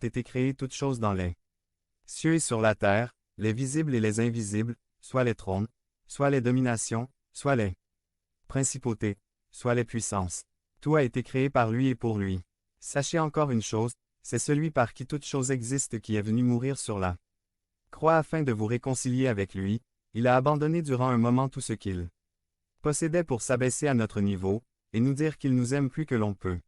été créées toutes choses dans les cieux et sur la terre, les visibles et les invisibles, soit les trônes, soit les dominations, soit les principautés, soit les puissances. Tout a été créé par lui et pour lui. Sachez encore une chose, c'est celui par qui toute chose existe qui est venu mourir sur la croix afin de vous réconcilier avec lui. Il a abandonné durant un moment tout ce qu'il possédait pour s'abaisser à notre niveau, et nous dire qu'il nous aime plus que l'on peut.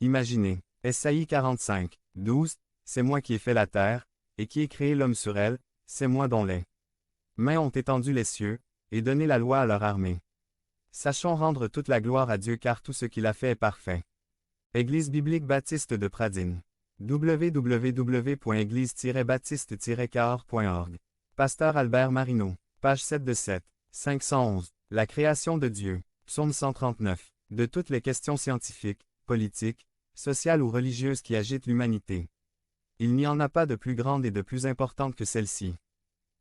Imaginez. Ésaïe 45, 12, c'est moi qui ai fait la terre, et qui ai créé l'homme sur elle, c'est moi dont les mains ont étendu les cieux, et donné la loi à leur armée. Sachons rendre toute la gloire à Dieu car tout ce qu'il a fait est parfait. Église biblique baptiste de Pradine. www.église-baptiste-cahors.org. Pasteur Albert Marino. Page 7 de 7. 511. La création de Dieu. Psaume 139. De toutes les questions scientifiques, politiques, sociales ou religieuses qui agitent l'humanité. Il n'y en a pas de plus grande et de plus importante que celle-ci.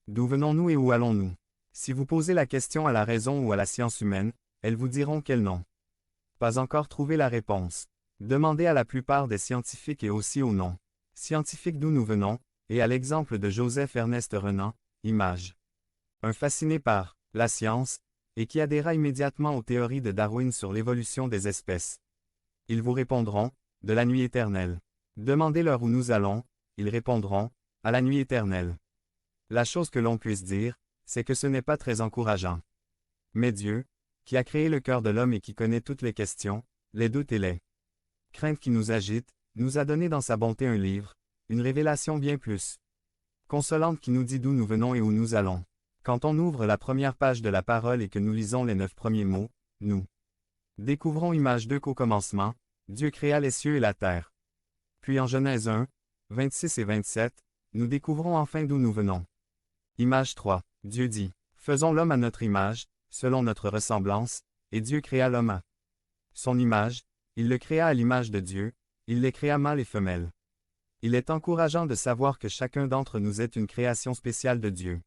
D'où venons-nous et où allons-nous? Si vous posez la question à la raison ou à la science humaine, elles vous diront qu'elles n'ont pas encore trouvé la réponse. Demandez à la plupart des scientifiques et aussi aux non-scientifiques d'où nous venons, et à l'exemple de Joseph Ernest Renan, Image. Un fasciné par la science, et qui adhéra immédiatement aux théories de Darwin sur l'évolution des espèces. Ils vous répondront, de la nuit éternelle. Demandez-leur où nous allons, ils répondront, à la nuit éternelle. La chose que l'on puisse dire, c'est que ce n'est pas très encourageant. Mais Dieu, qui a créé le cœur de l'homme et qui connaît toutes les questions, les doutes et les craintes qui nous agitent, nous a donné dans sa bonté un livre, une révélation bien plus consolante qui nous dit d'où nous venons et où nous allons. Quand on ouvre la première page de la parole et que nous lisons les 9 premiers mots, nous découvrons Image 2 qu'au commencement, Dieu créa les cieux et la terre. Puis en Genèse 1, 26 et 27, nous découvrons enfin d'où nous venons. Image 3, Dieu dit, faisons l'homme à notre image, selon notre ressemblance, et Dieu créa l'homme à son image, il le créa à l'image de Dieu, il les créa mâles et femelles. Il est encourageant de savoir que chacun d'entre nous est une création spéciale de Dieu.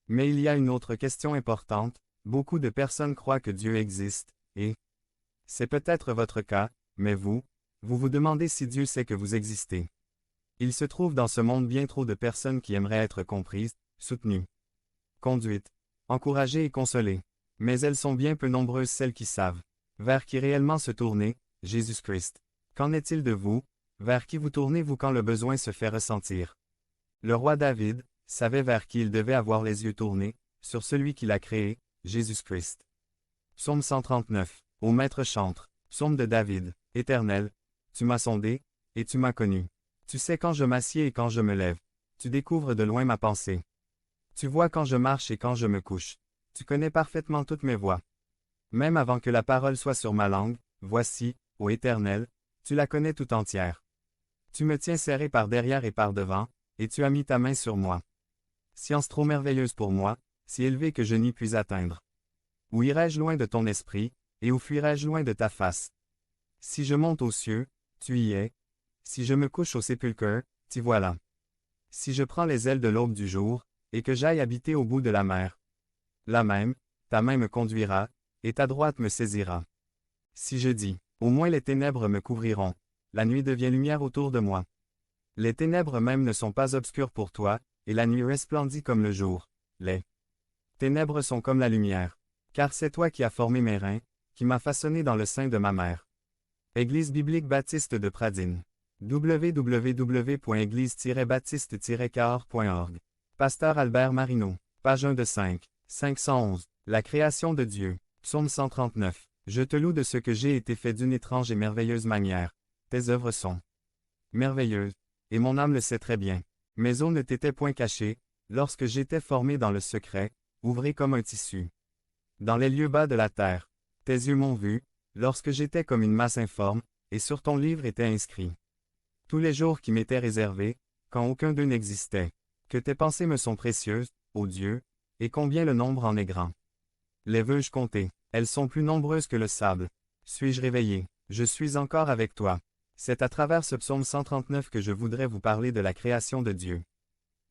Mais il y a une autre question importante, beaucoup de personnes croient que Dieu existe, et c'est peut-être votre cas, mais vous vous demandez si Dieu sait que vous existez. Il se trouve dans ce monde bien trop de personnes qui aimeraient être comprises, soutenues, conduites, encouragées et consolées. Mais elles sont bien peu nombreuses celles qui savent vers qui réellement se tourner, Jésus-Christ. Qu'en est-il de vous? Vers qui vous tournez-vous quand le besoin se fait ressentir? Le roi David savait vers qui il devait avoir les yeux tournés, sur celui qui l'a créé, Jésus-Christ. Psaume 139. Ô maître chantre, psaume de David, Éternel, tu m'as sondé, et tu m'as connu. Tu sais quand je m'assieds et quand je me lève. Tu découvres de loin ma pensée. Tu vois quand je marche et quand je me couche. Tu connais parfaitement toutes mes voies. Même avant que la parole soit sur ma langue, voici, ô Éternel, tu la connais tout entière. Tu me tiens serré par derrière et par devant, et tu as mis ta main sur moi. Science trop merveilleuse pour moi, si élevée que je n'y puis atteindre. Où irai-je loin de ton esprit, et où fuirai-je loin de ta face? Si je monte aux cieux, tu y es. Si je me couche au sépulcre, t'y voilà. Si je prends les ailes de l'aube du jour, et que j'aille habiter au bout de la mer. Là même, ta main me conduira, et ta droite me saisira. Si je dis, au moins les ténèbres me couvriront, la nuit devient lumière autour de moi. Les ténèbres même ne sont pas obscures pour toi, et la nuit resplendit comme le jour. Les ténèbres sont comme la lumière. Car c'est toi qui as formé mes reins, qui m'as façonné dans le sein de ma mère. Église biblique baptiste de Pradine. www.église-baptiste-cahors.org. Pasteur Albert Marino. Page 1 de 5. 511. La création de Dieu. Psaume 139. Je te loue de ce que j'ai été fait d'une étrange et merveilleuse manière. Tes œuvres sont merveilleuses, et mon âme le sait très bien. Mes os ne t'étaient point cachés, lorsque j'étais formé dans le secret, ouvré comme un tissu. Dans les lieux bas de la terre, tes yeux m'ont vu, lorsque j'étais comme une masse informe, et sur ton livre étaient inscrits tous les jours qui m'étaient réservés, quand aucun d'eux n'existait. Que tes pensées me sont précieuses, ô Dieu, et combien le nombre en est grand. Les veux-je compter? Elles sont plus nombreuses que le sable. Suis-je réveillé? Je suis encore avec toi. C'est à travers ce psaume 139 que je voudrais vous parler de la création de Dieu.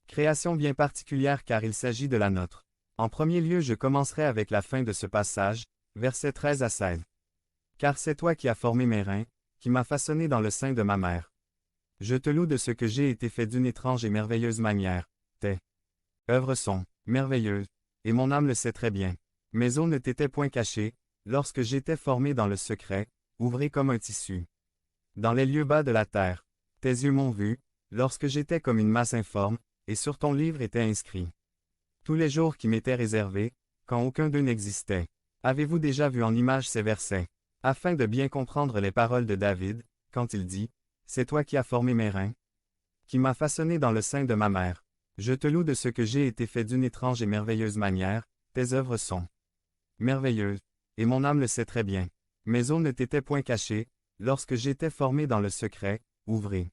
Création bien particulière car il s'agit de la nôtre. En premier lieu, je commencerai avec la fin de ce passage, versets 13 à 16. Car c'est toi qui as formé mes reins, qui m'as façonné dans le sein de ma mère. Je te loue de ce que j'ai été fait d'une étrange et merveilleuse manière. Tes œuvres sont merveilleuses, et mon âme le sait très bien. Mes os ne t'étaient point cachés, lorsque j'étais formé dans le secret, ouvré comme un tissu. Dans les lieux bas de la terre, tes yeux m'ont vu, lorsque j'étais comme une masse informe, et sur ton livre était inscrit tous les jours qui m'étaient réservés, quand aucun d'eux n'existait. Avez-vous déjà vu en image ces versets? Afin de bien comprendre les paroles de David, quand il dit, « C'est toi qui as formé mes reins, qui m'as façonné dans le sein de ma mère. Je te loue de ce que j'ai été fait d'une étrange et merveilleuse manière, tes œuvres sont merveilleuses, et mon âme le sait très bien. Mes os ne t'étaient point cachés, lorsque j'étais formé dans le secret, ouvré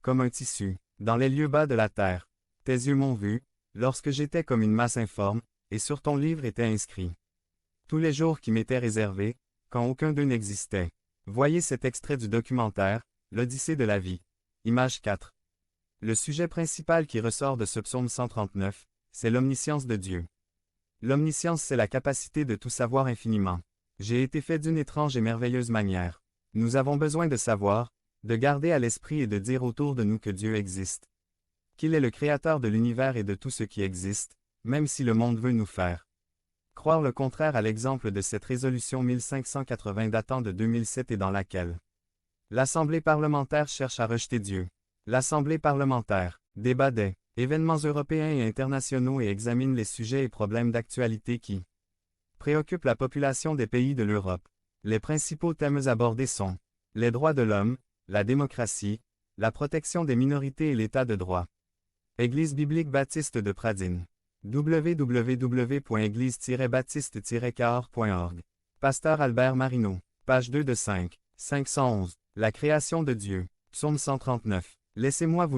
comme un tissu, dans les lieux bas de la terre. Tes yeux m'ont vu, lorsque j'étais comme une masse informe, et sur ton livre était inscrit tous les jours qui m'étaient réservés, quand aucun d'eux n'existait. » Voyez cet extrait du documentaire, L'Odyssée de la vie. Image 4. Le sujet principal qui ressort de ce psaume 139, c'est l'omniscience de Dieu. L'omniscience, c'est la capacité de tout savoir infiniment. J'ai été fait d'une étrange et merveilleuse manière. Nous avons besoin de savoir, de garder à l'esprit et de dire autour de nous que Dieu existe. Qu'il est le créateur de l'univers et de tout ce qui existe, même si le monde veut nous faire croire le contraire à l'exemple de cette résolution 1580 datant de 2007 et dans laquelle l'Assemblée parlementaire cherche à rejeter Dieu. L'Assemblée parlementaire débat des événements européens et internationaux et examine les sujets et problèmes d'actualité qui préoccupent la population des pays de l'Europe. Les principaux thèmes abordés sont les droits de l'homme, la démocratie, la protection des minorités et l'état de droit. Église biblique baptiste de Pradine. www.église-baptiste-cahors.org. Pasteur Albert Marino. Page 2 de 5. 511. La création de Dieu. Psaume 139. Laissez-moi vous lire